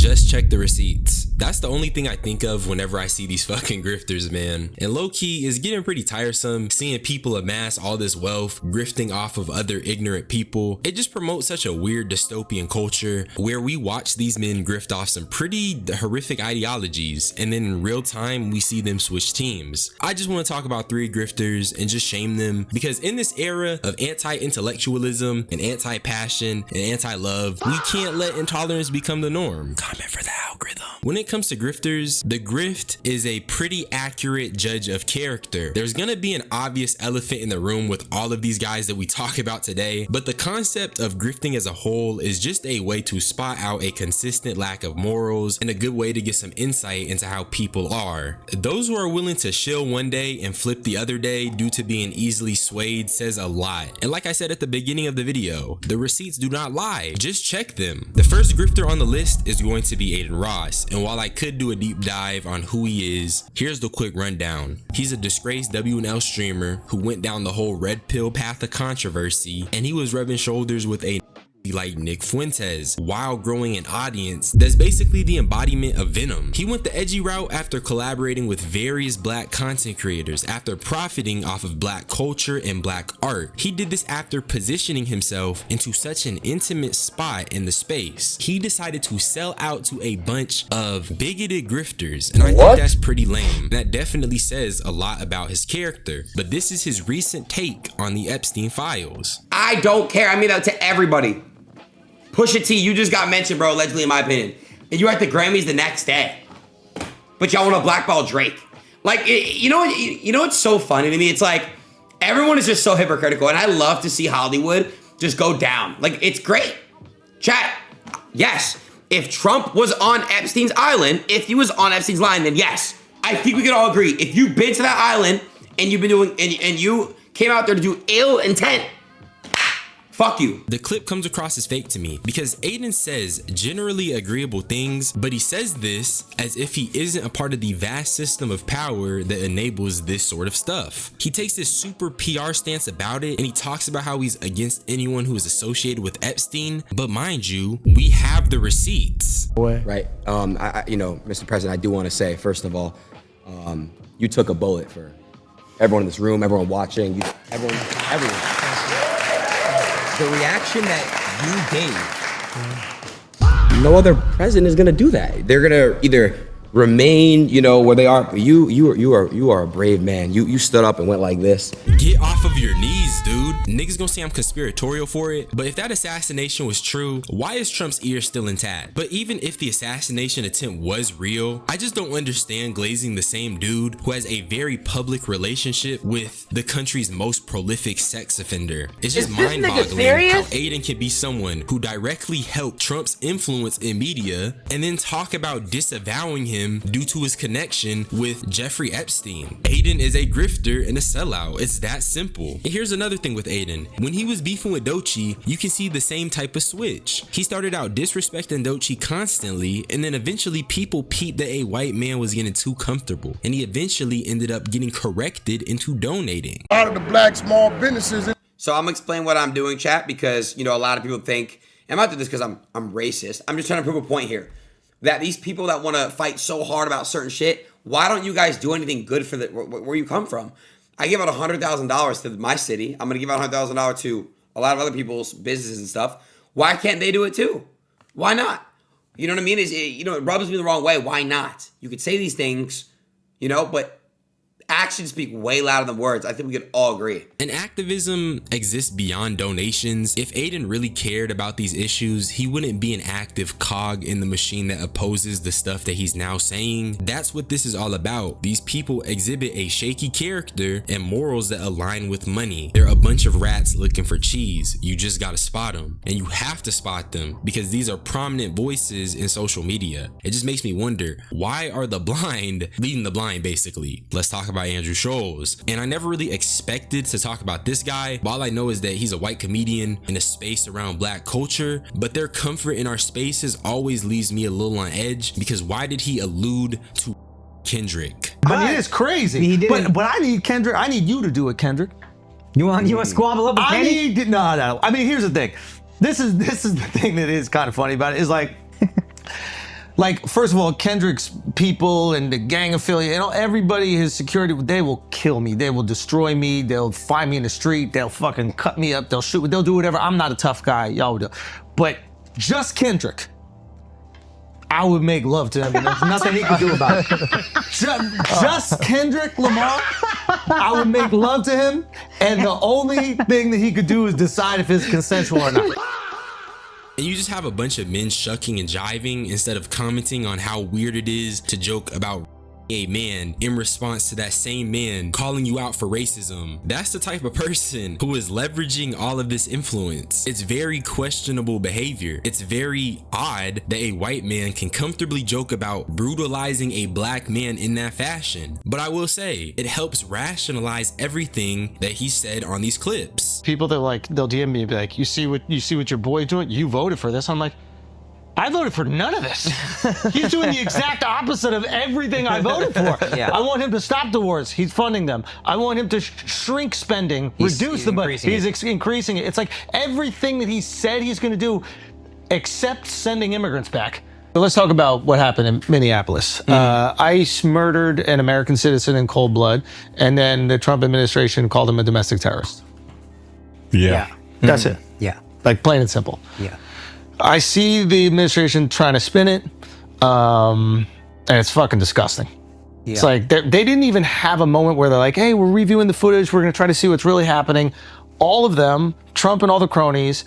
Just check the receipts. That's the only thing I think of whenever I see these fucking grifters, man. And low-key, it's getting pretty tiresome seeing people amass all this wealth, grifting off of other ignorant people. It just promotes such a weird dystopian culture where we watch these men grift off some pretty horrific ideologies, and then in real time, we see them switch teams. I just want to talk about 3 grifters and just shame them, because in this era of anti-intellectualism and anti-passion and anti-love, we can't let intolerance become the norm. Comment for the algorithm. When it comes to grifters, the grift is a pretty accurate judge of character. There's gonna be an obvious elephant in the room with all of these guys that we talk about today, but the concept of grifting as a whole is just a way to spot out a consistent lack of morals and a good way to get some insight into how people are. Those who are willing to shill one day and flip the other day due to being easily swayed says a lot. And like I said at the beginning of the video, the receipts do not lie, just check them. The first grifter on the list is going to be Adin Ross, and while I could do a deep dive on who he is, here's the quick rundown. He's a disgraced W&L streamer who went down the whole red pill path of controversy, and he was rubbing shoulders with a like Nick Fuentes while growing an audience that's basically the embodiment of Venom. He went the edgy route after collaborating with various black content creators after profiting off of black culture and black art. He did this after positioning himself into such an intimate spot in the space. He decided to sell out to a bunch of bigoted grifters, and I think that's pretty lame. That definitely says a lot about his character, but this is his recent take on the Epstein files. I don't care. I mean that to everybody. Pusha T, you just got mentioned, bro, allegedly, in my opinion. And you're at the Grammys the next day. But y'all want to blackball Drake. Like, you know what's so funny to me? It's like, everyone is just so hypocritical. And I love to see Hollywood just go down. Like, it's great. Chat, yes. If Trump was on Epstein's island, if he was on Epstein's line, then yes. I think we can all agree. If you've been to that island and you've been doing, and you came out there to do ill intent, fuck you. The clip comes across as fake to me because Adin says generally agreeable things, but he says this as if he isn't a part of the vast system of power that enables this sort of stuff. He takes this super PR stance about it, and he talks about how he's against anyone who is associated with Epstein, but mind you, we have the receipts. Right. You know, Mr. President, I do want to say, first of all, you took a bullet for everyone in this room, everyone watching, everyone. The reaction that you gave, no other president is gonna do that. They're gonna either remain, you know, where they are. You are a brave man. You stood up and went like this. Get off of your knees, dude. Niggas gonna say I'm conspiratorial for it, but if that assassination was true, why is Trump's ear still intact? But even if the assassination attempt was real, I just don't understand glazing the same dude who has a very public relationship with the country's most prolific sex offender. It's just mind-boggling how Adin can be someone who directly helped Trump's influence in media and then talk about disavowing him due to his connection with Jeffrey Epstein. Adin is a grifter and a sellout. It's that simple. And here's another thing with Adin. When he was beefing with Doechii, you can see the same type of switch. He started out disrespecting Doechii constantly, and then eventually people peeped that a white man was getting too comfortable, and he eventually ended up getting corrected into donating. A lot of the black small businesses. So I'm gonna explain what I'm doing, chat, because, you know, a lot of people think, and I'm not doing this because I'm racist. I'm just trying to prove a point here. That these people that want to fight so hard about certain shit, why don't you guys do anything good for where you come from? I give out $100,000 to my city. I'm going to give out $100,000 to a lot of other people's businesses and stuff. Why can't they do it too? Why not? You know what I mean? It rubs me the wrong way. Why not? You could say these things, you know, but actions speak way louder than words. I think we could all agree. And activism exists beyond donations. If Adin really cared about these issues, he wouldn't be an active cog in the machine that opposes the stuff that he's now saying. That's what this is all about. These people exhibit a shaky character and morals that align with money. They're a bunch of rats looking for cheese. You just gotta spot them, and you have to spot them because these are prominent voices in social media. It just makes me wonder, why are the blind leading the blind, basically? Let's talk about Andrew Schulz. And I never really expected to talk about this guy. All I know is that he's a white comedian in a space around black culture, but their comfort in our spaces always leaves me a little on edge, because why did he allude to Kendrick? But it is crazy. But I need Kendrick. I need you to do it, Kendrick. You want to squabble up with Kenny? No. I mean, here's the thing. This is the thing that is kind of funny about it. Is like Like, first of all, Kendrick's people and the gang affiliate, everybody, his security, they will kill me. They will destroy me. They'll find me in the street. They'll fucking cut me up. They'll shoot me. They'll do whatever. I'm not a tough guy. Y'all would do. But just Kendrick, I would make love to him, and there's nothing he could do about it. Just Kendrick Lamar, I would make love to him, and the only thing that he could do is decide if it's consensual or not. And you just have a bunch of men shucking and jiving instead of commenting on how weird it is to joke about a man in response to that same man calling you out for racism. That's the type of person who is leveraging all of this influence. It's very questionable behavior. It's very odd that a white man can comfortably joke about brutalizing a black man in that fashion. But I will say, it helps rationalize everything that he said on these clips. People that they'll DM me and be like, you see what your boy's doing? You voted for this. I'm like, I voted for none of this. He's doing the exact opposite of everything I voted for. Yeah. I want him to stop the wars. He's funding them. I want him to shrink spending, reduce the budget. He's increasing it. It's like everything that he said he's going to do, except sending immigrants back. So let's talk about what happened in Minneapolis. ICE murdered an American citizen in cold blood, and then the Trump administration called him a domestic terrorist. Yeah. That's it. Yeah. Like, plain and simple. Yeah. I see the administration trying to spin it, and it's fucking disgusting. Yeah. It's like they didn't even have a moment where they're like, hey, we're reviewing the footage, we're going to try to see what's really happening. All of them, Trump and all the cronies,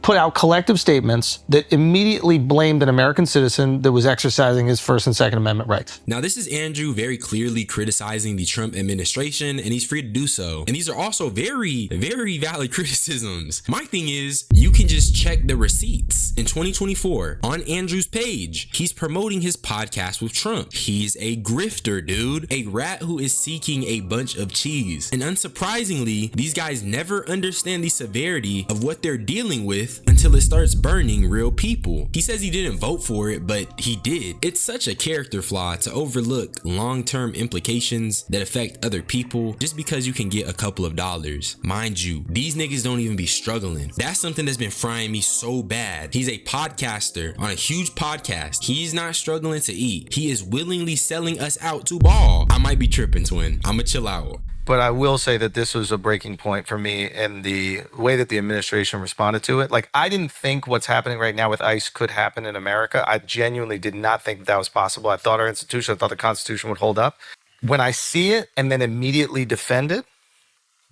put out collective statements that immediately blamed an American citizen that was exercising his First and Second Amendment rights. Now, this is Andrew very clearly criticizing the Trump administration, and he's free to do so. And these are also very, very valid criticisms. My thing is, you can just check the receipts. In 2024, on Andrew's page, he's promoting his podcast with Trump. He's a grifter, dude. A rat who is seeking a bunch of cheese. And unsurprisingly, these guys never understand the severity of what they're dealing with until it starts burning real people. He says he didn't vote for it, but he did. It's such a character flaw to overlook long-term implications that affect other people just because you can get a couple of dollars. Mind you, these niggas don't even be struggling. That's something that's been frying me so bad. He's a podcaster on a huge podcast. He's not struggling to eat. He is willingly selling us out to ball. I might be tripping, twin. I'ma chill out. But I will say that this was a breaking point for me and the way that the administration responded to it. Like, I didn't think what's happening right now with ICE could happen in America. I genuinely did not think that was possible. I thought our institution, I thought the Constitution would hold up. When I see it and then immediately defend it,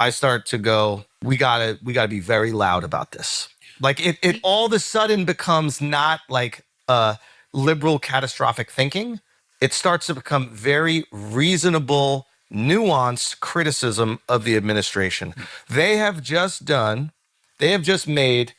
I start to go, we gotta be very loud about this. Like, it all of a sudden becomes not like liberal catastrophic thinking. It starts to become very reasonable, nuanced criticism of the administration. They have just made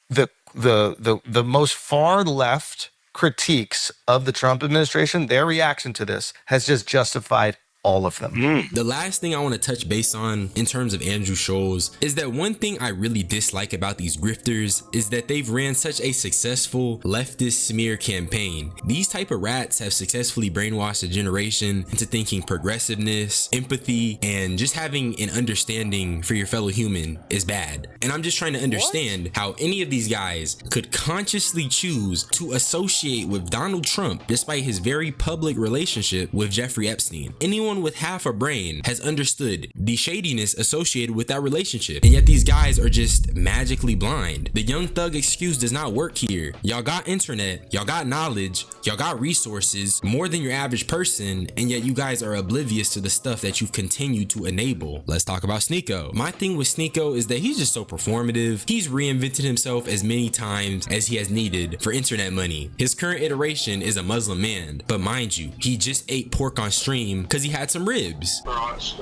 the most far left critiques of the Trump administration. Their reaction to this has just justified all of them. The last thing I want to touch base on in terms of Andrew Schulz is that one thing I really dislike about these grifters is that they've ran such a successful leftist smear campaign. These type of rats have successfully brainwashed a generation into thinking progressiveness, empathy, and just having an understanding for your fellow human is bad. And I'm just trying to understand how any of these guys could consciously choose to associate with Donald Trump despite his very public relationship with Jeffrey Epstein. Anyone with half a brain has understood the shadiness associated with that relationship, and yet these guys are just magically blind. The young thug excuse does not work here. Y'all got internet, y'all got knowledge, y'all got resources, more than your average person, and yet you guys are oblivious to the stuff that you've continued to enable. Let's talk about Sneeko. My thing with Sneeko is that he's just so performative. He's reinvented himself as many times as he has needed for internet money. His current iteration is a Muslim man, but mind you, he just ate pork on stream because he had some ribs. It's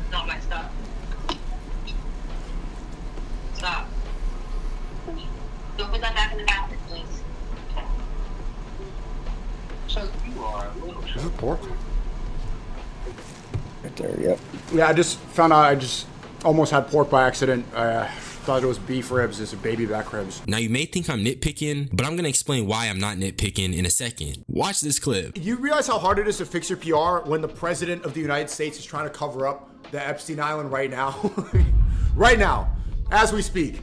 not my stuff. Stop. Don't put that back in the basket, please. So you are a little Is it pork? Right there, yep. Yeah, I just found out I just almost had pork by accident. Thought it was beef ribs. It's baby back ribs. Now you may think I'm nitpicking, but I'm gonna explain why I'm not nitpicking in a second. Watch this clip. You realize how hard it is to fix your PR when the president of the United States is trying to cover up the Epstein Island right now? Right now, as we speak.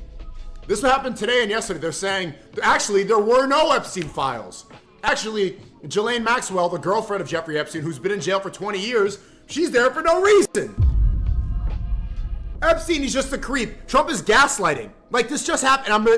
This happened today and yesterday. They're saying, actually, there were no Epstein files. Actually, Ghislaine Maxwell, the girlfriend of Jeffrey Epstein, who's been in jail for 20 years, she's there for no reason. Epstein, he's just a creep. Trump is gaslighting. Like, this just happened.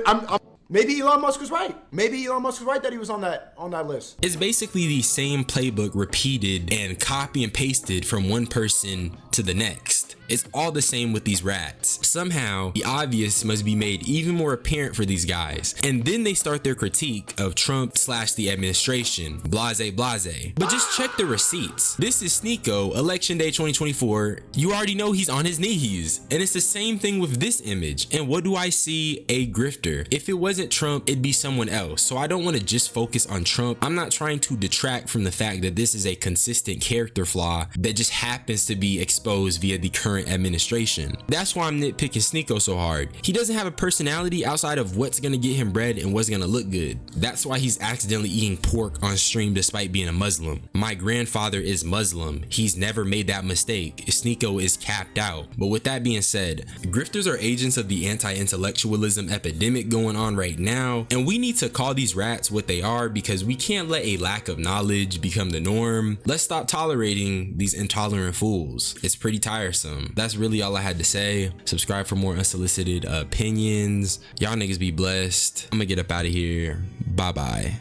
Maybe Elon Musk was right. Maybe Elon Musk was right that he was on that list. It's basically the same playbook repeated and copy and pasted from one person to the next. It's all the same with these rats. Somehow, the obvious must be made even more apparent for these guys. And then they start their critique of Trump / the administration. Blase, blase. But just check the receipts. This is Sneeko, Election Day 2024. You already know he's on his knees. And it's the same thing with this image. And what do I see? A grifter. If it wasn't Trump, it'd be someone else. So I don't want to just focus on Trump. I'm not trying to detract from the fact that this is a consistent character flaw that just happens to be exposed via the current administration. That's why I'm nitpicking Sneeko so hard. He doesn't have a personality outside of what's gonna get him bread and what's gonna look good. That's why he's accidentally eating pork on stream despite being a Muslim. My grandfather is Muslim. He's never made that mistake. Sneeko is capped out. But with that being said, grifters are agents of the anti-intellectualism epidemic going on right now, and we need to call these rats what they are because we can't let a lack of knowledge become the norm. Let's stop tolerating these intolerant fools. It's pretty tiresome. That's really all I had to say. Subscribe for more unsolicited opinions. Y'all niggas be blessed. I'm gonna get up out of here. Bye bye.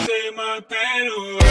Say my pen away.